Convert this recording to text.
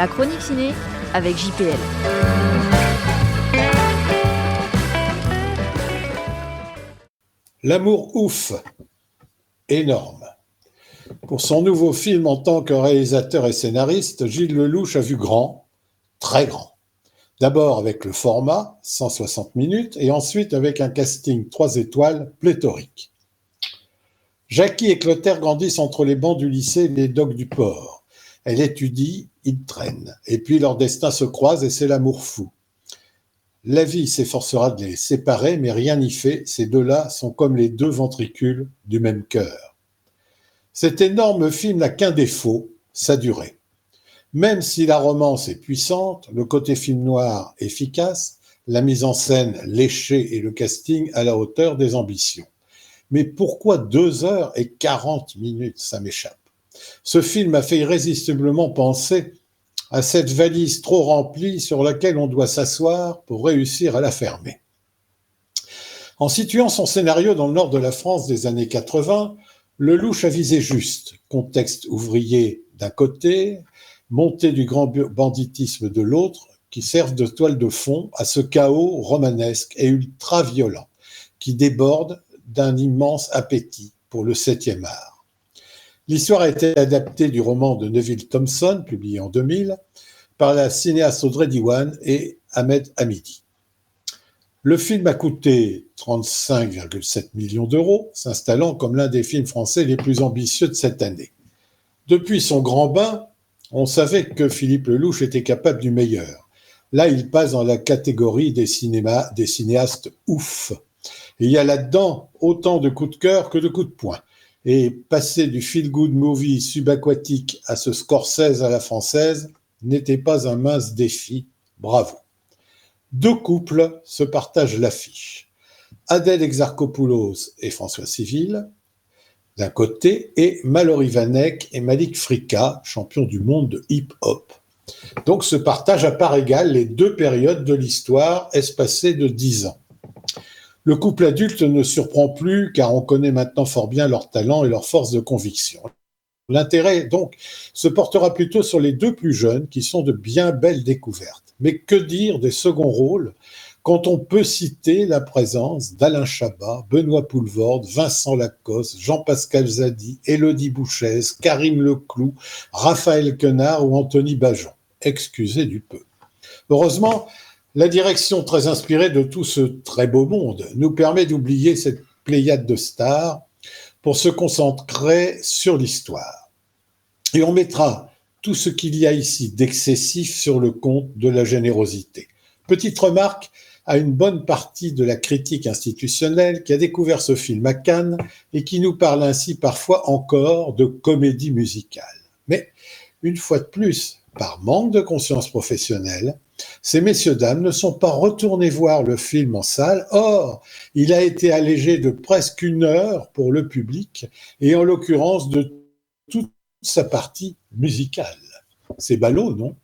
La chronique ciné avec JPL. L'amour ouf, énorme. Pour son nouveau film en tant que réalisateur et scénariste, Gilles Lellouche a vu grand, très grand. D'abord avec le format, 160 minutes, et ensuite avec un casting 3 étoiles pléthorique. Jackie et Clotaire grandissent entre les bancs du lycée et les docks du port. Elle étudie, il traîne. Et puis leurs destins se croisent et c'est l'amour fou. La vie s'efforcera de les séparer, mais rien n'y fait. Ces deux-là sont comme les deux ventricules du même cœur. Cet énorme film n'a qu'un défaut, sa durée. Même si la romance est puissante, le côté film noir efficace, la mise en scène léchée et le casting à la hauteur des ambitions. Mais pourquoi 2h40, ça m'échappe. Ce film a fait irrésistiblement penser à cette valise trop remplie sur laquelle on doit s'asseoir pour réussir à la fermer. En situant son scénario dans le nord de la France des années 80, Lellouche a visé juste, contexte ouvrier d'un côté, montée du grand banditisme de l'autre, qui servent de toile de fond à ce chaos romanesque et ultra-violent, qui déborde d'un immense appétit pour le 7e art. L'histoire a été adaptée du roman de Neville Thompson, publié en 2000, par la cinéaste Audrey Diwan et Ahmed Hamidi. Le film a coûté 35,7 millions d'euros, s'installant comme l'un des films français les plus ambitieux de cette année. Depuis son grand bain, on savait que Philippe Lellouche était capable du meilleur. Là, il passe dans la catégorie des cinéastes ouf. Et il y a là-dedans autant de coups de cœur que de coups de poing. Et passer du feel-good movie subaquatique à ce Scorsese à la française n'était pas un mince défi. Bravo. Deux couples se partagent l'affiche. Adèle Exarchopoulos et François Civil, d'un côté, et Mallory Vanek et Malik Frika, champions du monde de hip-hop. Donc se partagent à part égale les deux périodes de l'histoire espacées de 10 ans. Le couple adulte ne surprend plus car on connaît maintenant fort bien leur talent et leur force de conviction. L'intérêt, donc, se portera plutôt sur les deux plus jeunes qui sont de bien belles découvertes. Mais que dire des seconds rôles quand on peut citer la présence d'Alain Chabat, Benoît Poelvoorde, Vincent Lacoste, Jean-Pascal Zadi, Élodie Bouchez, Karim Leclou, Raphaël Quenard ou Anthony Bajon. Excusez du peu. Heureusement, la direction très inspirée de tout ce très beau monde nous permet d'oublier cette pléiade de stars pour se concentrer sur l'histoire. Et on mettra tout ce qu'il y a ici d'excessif sur le compte de la générosité. Petite remarque à une bonne partie de la critique institutionnelle qui a découvert ce film à Cannes et qui nous parle ainsi parfois encore de comédie musicale. Mais une fois de plus, par manque de conscience professionnelle, ces messieurs-dames ne sont pas retournés voir le film en salle. Or, il a été allégé de presque 1 heure pour le public et en l'occurrence de toute sa partie musicale. C'est ballot, non ?